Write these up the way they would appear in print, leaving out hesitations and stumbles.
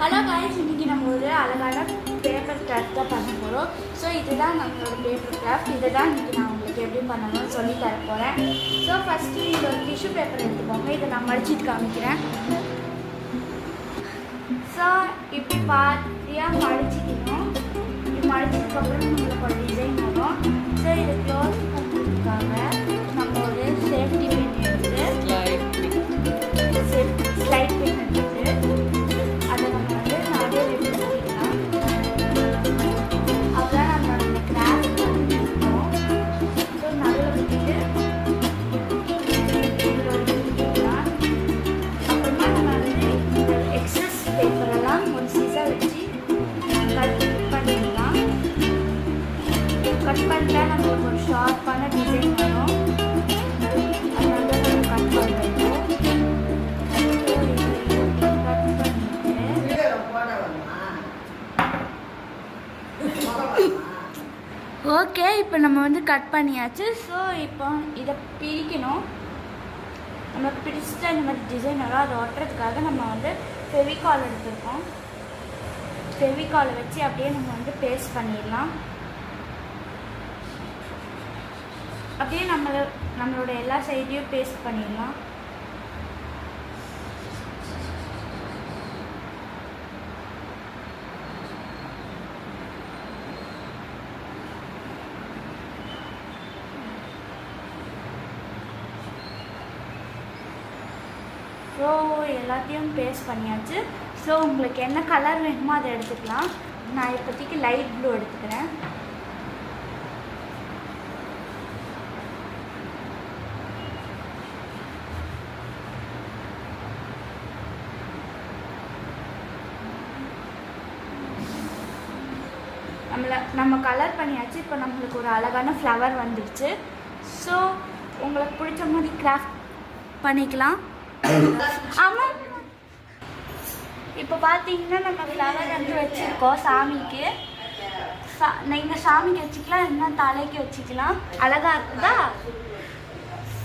Hello guys, இன்றைக்கி நம்ம ஒரு அழகான பேப்பர் கிராஃப்ட் தான் பண்ண போகிறோம். ஸோ இதுதான் நம்மளோட பேப்பர் கிராஃப்ட். இதை தான் இன்றைக்கி நான் உங்களுக்கு எப்படி பண்ணணும்னு சொல்லி தர போகிறேன். ஸோ ஃபஸ்ட்டு இந்த ஒரு டிஷ்யூ பேப்பர் எடுத்துக்கோங்க. இதை நான் மடிச்சிட்டு காமிக்கிறேன். ஸோ இப்படி பாத்தியாக மடிச்சிக்கணும். இப்படி மடிச்சதுக்கப்புறம் நம்மளுக்கு ஒரு டிசைன் வரும். ஸோ இதை க்ளோஸ் பண்ணுறதுக்காக நம்ம ஒரு சேஃப்டி பென் எடுத்து ஸ்லைட் பென் எடுத்து அதை நம்ம வந்து நடுவில் எப்படி பண்ணிக்கலாம். அதுதான் நம்மளோட கிராஃப்ட் பண்ணிருக்கோம். ஸோ நடுவில் விட்டுட்டு பண்ணிக்கலாம். அப்புறமா நம்ம வந்து எக்ஸஸ் பேப்பரெல்லாம் ஒரு சீஸாக வச்சு கட் பண்ணிடலாம். கட் பண்ணிட்டா நம்மளுக்கு ஒரு ஷார்ப்பான டிசைன் வரும். அதனால தான் நம்ம கட் பண்ணுறோம். ஓகே, இப்போ நம்ம வந்து கட் பண்ணியாச்சு. ஸோ இப்போ இதை பிரிக்கணும். நம்ம பிரிச்சுட்டு இந்த மாதிரி டிசைன் வரும். அதை ஒட்டுறதுக்காக நம்ம வந்து ஃபெவிகால் எடுத்துருக்கோம். ஃபெவிகாலை வச்சு அப்படியே நம்ம வந்து பேஸ்ட் பண்ணிடலாம். அப்படியே நம்மளோட எல்லா சைடையும் பேஸ்ட் பண்ணிடலாம். ஸோ எல்லாத்தையும் பேஸ்ட் பண்ணியாச்சு. ஸோ உங்களுக்கு என்ன கலர் வேணுமோ அதை எடுத்துக்கலாம். நான் இப்போதைக்கு லைட் ப்ளூ எடுத்துக்கிறேன். நம்ம கலர் பண்ணியாச்சு. இப்போ நம்மளுக்கு ஒரு அழகான ஃப்ளவர் வந்துடுச்சு. ஸோ உங்களுக்கு பிடிச்ச மாதிரி கிராஃப்ட் பண்ணிக்கலாம். ஆமாம், இப்போ பார்த்தீங்கன்னா நம்ம ஃப்ளவர் வந்து வச்சுருக்கோம் சாமிக்கு. நீங்கள் சாமிக்கு வச்சுக்கலாம், இல்லைன்னா தலைக்கு வச்சுக்கலாம். அழகாக இருக்குதா?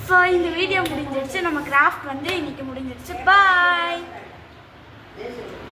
ஸோ இந்த வீடியோ முடிஞ்சிடுச்சு. நம்ம கிராஃப்ட் வந்து இன்றைக்கி முடிஞ்சிடுச்சு. பாய்.